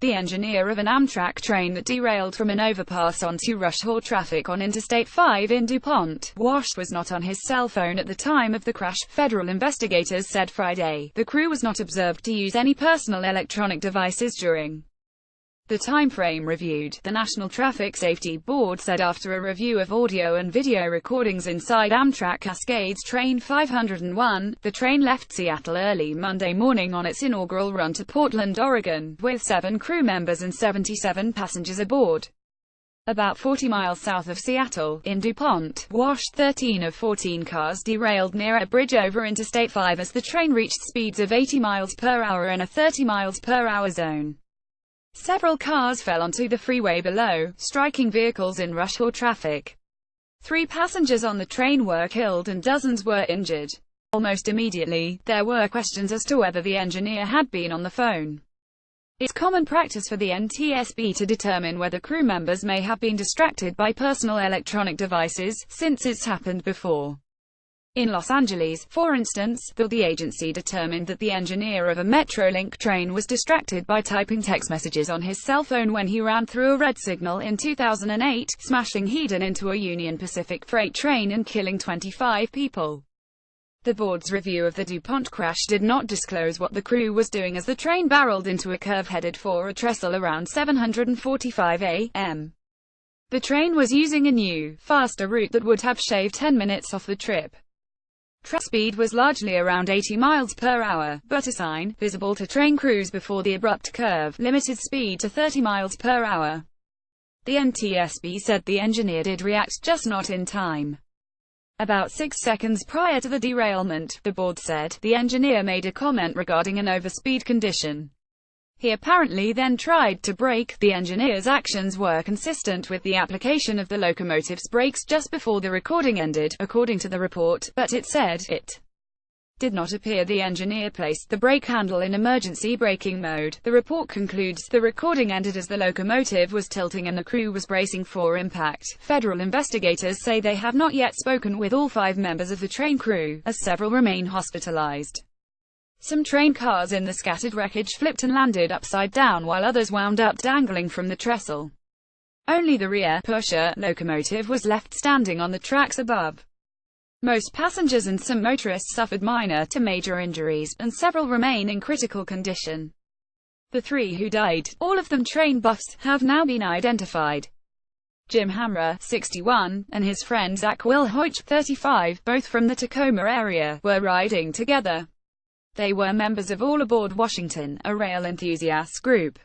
The engineer of an Amtrak train that derailed from an overpass onto rush-hour traffic on Interstate 5 in DuPont, Wash, was not on his cell phone at the time of the crash, federal investigators said Friday. The crew was not observed to use any personal electronic devices during the time frame reviewed, the National Traffic Safety Board said after a review of audio and video recordings inside Amtrak Cascades Train 501. The train left Seattle early Monday morning on its inaugural run to Portland, Oregon, with 7 crew members and 77 passengers aboard. About 40 miles south of Seattle, in DuPont, Wash, 13 of 14 cars derailed near a bridge over Interstate 5 as the train reached speeds of 80 miles per hour in a 30 miles per hour zone. Several cars fell onto the freeway below, striking vehicles in rush-hour traffic. 3 passengers on the train were killed and dozens were injured. Almost immediately, there were questions as to whether the engineer had been on the phone. It's common practice for the NTSB to determine whether crew members may have been distracted by personal electronic devices, since it's happened before. In Los Angeles, for instance, the agency determined that the engineer of a Metrolink train was distracted by typing text messages on his cell phone when he ran through a red signal in 2008, smashing head-on into a Union Pacific freight train and killing 25 people. The board's review of the DuPont crash did not disclose what the crew was doing as the train barreled into a curve headed for a trestle around 7:45 a.m. The train was using a new, faster route that would have shaved 10 minutes off the trip. Track speed was largely around 80 miles per hour, but a sign, visible to train crews before the abrupt curve, limited speed to 30 miles per hour. The NTSB said the engineer did react, just not in time. About 6 seconds prior to the derailment, the board said, the engineer made a comment regarding an overspeed condition. He apparently then tried to brake. The engineer's actions were consistent with the application of the locomotive's brakes just before the recording ended, according to the report, but it said, it did not appear the engineer placed the brake handle in emergency braking mode. The report concludes the recording ended as the locomotive was tilting and the crew was bracing for impact. Federal investigators say they have not yet spoken with all 5 members of the train crew, as several remain hospitalized. Some train cars in the scattered wreckage flipped and landed upside down while others wound up dangling from the trestle. Only the rear pusher locomotive was left standing on the tracks above. Most passengers and some motorists suffered minor to major injuries, and several remain in critical condition. The 3 who died, all of them train buffs, have now been identified. Jim Hamrer, 61, and his friend Zach Wilhoit, 35, both from the Tacoma area, were riding together. They were members of All Aboard Washington, a rail enthusiast group.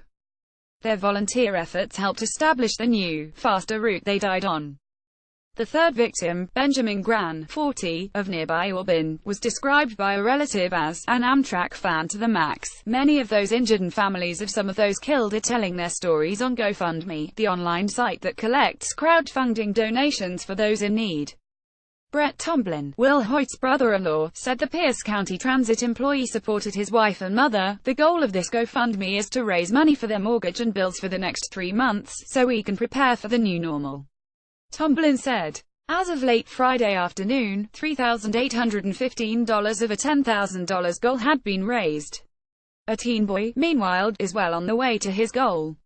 Their volunteer efforts helped establish the new, faster route they died on. The 3rd victim, Benjamin Gran, 40, of nearby Auburn, was described by a relative as an Amtrak fan to the max. Many of those injured and families of some of those killed are telling their stories on GoFundMe, the online site that collects crowdfunding donations for those in need. Brett Tomblin, Will Hoyt's brother-in-law, said the Pierce County Transit employee supported his wife and mother. The goal of this GoFundMe is to raise money for their mortgage and bills for the next 3 months, so we can prepare for the new normal. Tomblin said. As of late Friday afternoon, $3,815 of a $10,000 goal had been raised. A teen boy, meanwhile, is well on the way to his goal.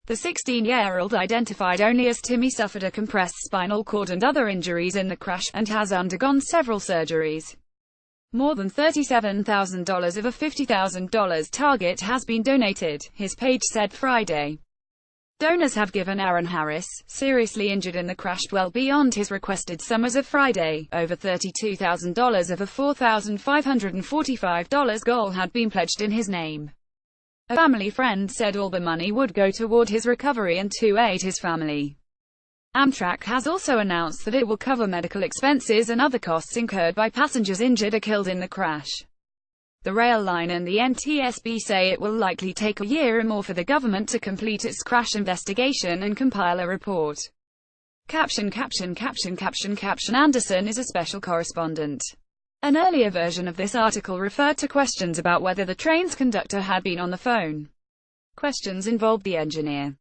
The 16-year-old, identified only as Timmy, suffered a compressed spinal cord and other injuries in the crash, and has undergone several surgeries. More than $37,000 of a $50,000 target has been donated, his page said Friday. Donors have given Aaron Harris, seriously injured in the crash, well beyond his requested sum as of Friday. Over $32,000 of a $4,545 goal had been pledged in his name. A family friend said all the money would go toward his recovery and to aid his family. Amtrak has also announced that it will cover medical expenses and other costs incurred by passengers injured or killed in the crash. The rail line and the NTSB say it will likely take a year or more for the government to complete its crash investigation and compile a report. Caption Anderson is a special correspondent. An earlier version of this article referred to questions about whether the train's conductor had been on the phone. Questions involved the engineer.